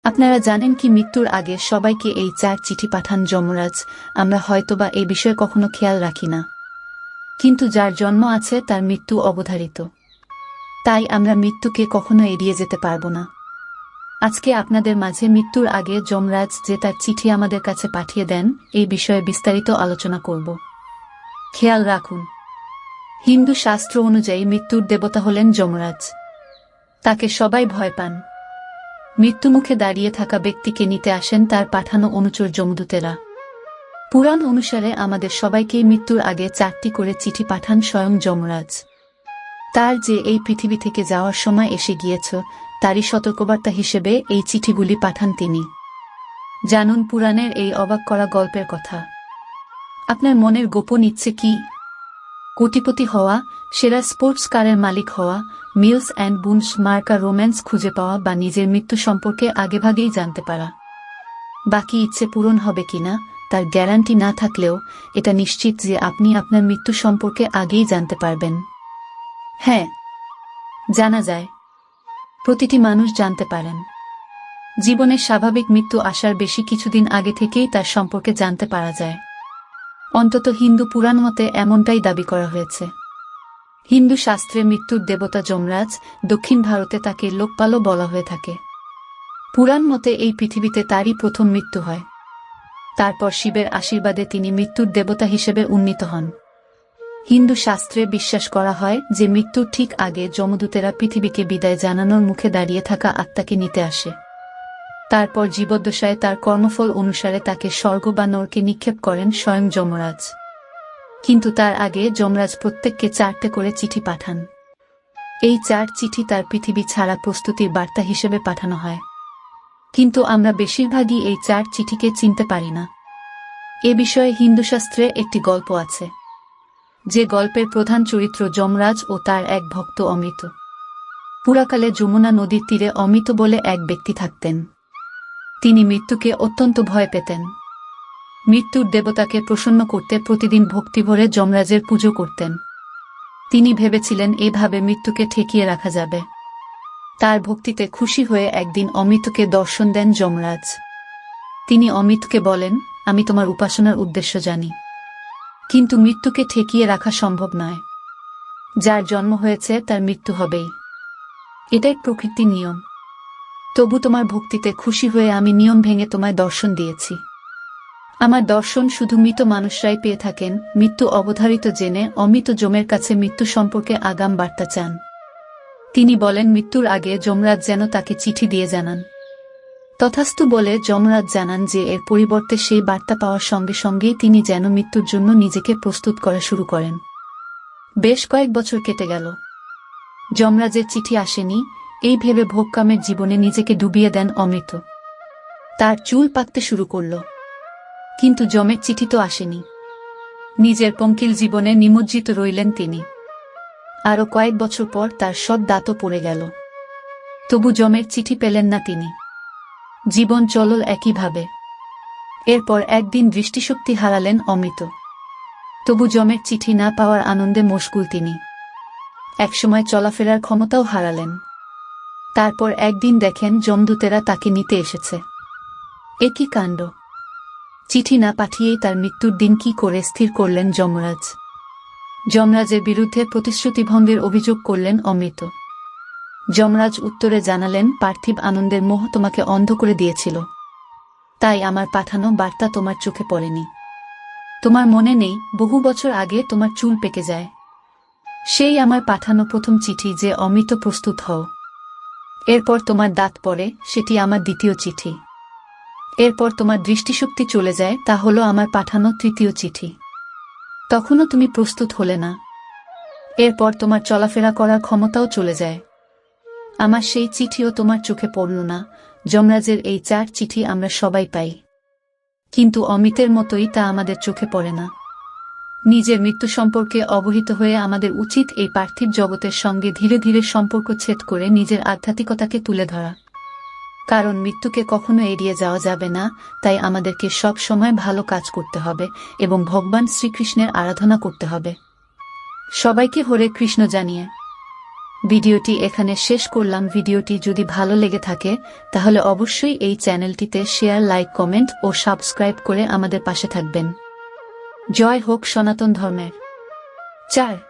আপনারা জানেন কি মৃত্যুর আগে সবাইকে এই 4 চিঠি পাঠান যমরাজ। আমরা হয়তোবা এই বিষয়ে কখনো খেয়াল রাখি না, কিন্তু যার জন্ম আছে তার মৃত্যু অবধারিত। তাই আমরা মৃত্যুকে কখনো এড়িয়ে যেতে পারব না। আজকে আপনাদের মাঝে মৃত্যুর আগে যমরাজ যে তার চিঠি আমাদের কাছে পাঠিয়ে দেন এই বিষয়ে বিস্তারিত আলোচনা করব। খেয়াল রাখুন, হিন্দু শাস্ত্র অনুযায়ী মৃত্যুর দেবতা হলেন যমরাজ। তাকে সবাই ভয় পান। মৃত্যুমুখে দাঁড়িয়ে থাকা ব্যক্তিকে নিতে আসেন তার পাঠানো অনুচর যমদূতেরা। পুরাণ অনুসারে আমাদের সবাইকেই মৃত্যুর আগে 4টি করে চিঠি পাঠান স্বয়ং যমরাজ। তার যে এই পৃথিবী থেকে যাওয়ার সময় এসে গিয়েছে তারই সতর্কবার্তা হিসেবে এই চিঠিগুলি পাঠান তিনি। জানুন পুরাণের এই অবাক করা গল্পের কথা। আপনার মনের গোপন ইচ্ছে কি? কোটিপতি হওয়া, সেরা স্পোর্টস কারের মালিক হওয়া, মিলস অ্যান্ড বুনস মার্কা রোম্যান্স খুঁজে পাওয়া বা নিজের মৃত্যু সম্পর্কে আগেভাগেই জানতে পারা। বাকি ইচ্ছে পূরণ হবে কিনা তার গ্যারান্টি না থাকলেও এটা নিশ্চিত যে আপনি আপনার মৃত্যু সম্পর্কে আগেই জানতে পারবেন। হ্যাঁ, জানা যায়। প্রতিটি মানুষ জানতে পারেন। জীবনের স্বাভাবিক মৃত্যু আসার বেশি কিছুদিন আগে থেকেই তার সম্পর্কে জানতে পারা যায়। অন্তত হিন্দু পুরাণ মতে এমনটাই দাবি করা হয়েছে। হিন্দু শাস্ত্রে মৃত্যুর দেবতা যমরাজ, দক্ষিণ ভারতে তাকে লোকপালও বলা হয়ে থাকে। পুরাণ মতে এই পৃথিবীতে তারই প্রথম মৃত্যু হয়। তারপর শিবের আশীর্বাদে তিনি মৃত্যুর দেবতা হিসেবে উন্নীত হন। হিন্দু শাস্ত্রে বিশ্বাস করা হয় যে মৃত্যুর ঠিক আগে যমদূতেরা পৃথিবীকে বিদায় জানানোর মুখে দাঁড়িয়ে থাকা আত্মাকে নিতে আসে। তারপর জীবদ্দশায় তার কর্মফল অনুসারে তাকে স্বর্গ বা নরকে নিক্ষেপ করেন স্বয়ং যমরাজ। কিন্তু তার আগে যমরাজ প্রত্যেককে 4টে করে চিঠি পাঠান। এই 4 চিঠি তার পৃথিবী ছাড়া প্রস্তুতির বার্তা হিসেবে পাঠানো হয়। কিন্তু আমরা বেশিরভাগই এই 4 চিঠিকে চিনতে পারি না। এ বিষয়ে হিন্দু শাস্ত্রে একটি গল্প আছে, যে গল্পের প্রধান চরিত্র যমরাজ ও তার এক ভক্ত অমৃত। পুরাকালে যমুনা নদীর তীরে অমৃত বলে এক ব্যক্তি থাকতেন। তিনি মৃত্যুকে অত্যন্ত ভয় পেতেন। মৃত্যুর দেবতাকে প্রসন্ন করতে প্রতিদিন ভক্তিভরে যমরাজের পুজো করতেন। তিনি ভেবেছিলেন এভাবে মৃত্যুকে ঠেকিয়ে রাখা যাবে। তার ভক্তিতে খুশি হয়ে একদিন অমৃতকে দর্শন দেন যমরাজ। তিনি অমৃতকে বলেন, আমি তোমার উপাসনার উদ্দেশ্য জানি, কিন্তু মৃত্যুকে ঠেকিয়ে রাখা সম্ভব নয়। যার জন্ম হয়েছে তার মৃত্যু হবেই, এটাই প্রকৃতির নিয়ম। তবু তোমার ভক্তিতে খুশি হয়ে আমি নিয়ম ভেঙে তোমায় দর্শন দিয়েছি। আমার দর্শন শুধু মৃত মানুষরাই পেয়ে থাকেন। মৃত্যু অবধারিত জেনে অমৃত যমের কাছে মৃত্যু সম্পর্কে আগাম বার্তা চান। তিনি বলেন মৃত্যুর আগে যমরাজ যেন তাকে চিঠি দিয়ে জানান। তথাস্তু বলে যমরাজ জানান যে এর পরিবর্তে সেই বার্তা পাওয়ার সঙ্গে সঙ্গেই তিনি যেন মৃত্যুর জন্য নিজেকে প্রস্তুত করা শুরু করেন। বেশ কয়েক বছর কেটে গেল, যমরাজের চিঠি আসেনি। এই ভেবে ভোগকামের জীবনে নিজেকে ডুবিয়ে দেন অমৃত। তার চুল পাকতে শুরু করল, কিন্তু যমের চিঠি তো আসেনি। নিজের পঙ্কিল জীবনে নিমজ্জিত রইলেন তিনি। আরও কয়েক বছর পর তার সব দাঁতও পড়ে গেল, তবু যমের চিঠি পেলেন না তিনি। জীবন চলল একইভাবে। এরপর একদিন দৃষ্টিশক্তি হারালেন অমৃত, তবু যমের চিঠি না পাওয়ার আনন্দে মশগুল তিনি। একসময় চলাফেরার ক্ষমতাও হারালেন। তারপর একদিন দেখেন যমদূতেরা তাকে নিতে এসেছে। এ কি কাণ্ড! চিঠি না পাঠিয়েই তার মৃত্যুর দিন কি করে স্থির করলেন যমরাজ। যমরাজের বিরুদ্ধে প্রতিশ্রুতিভঙ্গের অভিযোগ করলেন অমৃত। যমরাজ উত্তরে জানালেন, পার্থিব আনন্দের মোহ তোমাকে অন্ধ করে দিয়েছিল, তাই আমার পাঠানো বার্তা তোমার চোখে পড়েনি। তোমার মনে নেই বহু বছর আগে তোমার চুল পেকে যায়, সেই আমার পাঠানো প্রথম চিঠি যে অমৃত প্রস্তুত হও। এরপর তোমার দাঁত পড়ে, সেটি আমার দ্বিতীয় চিঠি। এরপর তোমার দৃষ্টিশক্তি চলে যায়, তা হলো আমার পাঠানো তৃতীয় চিঠি। তখনও তুমি প্রস্তুত হলে না। এরপর তোমার চলাফেরা করার ক্ষমতাও চলে যায়। আমার সেই চিঠিও তোমার চোখে পড়ল না। যমরাজের এই 4 চিঠি আমরা সবাই পাই, কিন্তু অমৃতের মতোই তা আমাদের চোখে পড়ে না। নিজের মৃত্যু সম্পর্কে অবহিত হয়ে আমাদের উচিত এই পার্থিব জগতের সঙ্গে ধীরে ধীরে সম্পর্ক ছেদ করে নিজের আধ্যাত্মিকতাকে তুলে ধরা। কারণ মৃত্যুকে কখনো এড়িয়ে যাওয়া যাবে না। তাই আমাদেরকে সব সময় ভালো কাজ করতে হবে এবং ভগবান শ্রীকৃষ্ণের আরাধনা করতে হবে। সবাইকে হরে কৃষ্ণ জানিয়ে ভিডিওটি এখানে শেষ করলাম। ভিডিওটি যদি ভালো লেগে থাকে তাহলে অবশ্যই এই চ্যানেলটিতে শেয়ার, লাইক, কমেন্ট ও সাবস্ক্রাইব করে আমাদের পাশে থাকবেন। জয় হোক সনাতন ধর্মের। 4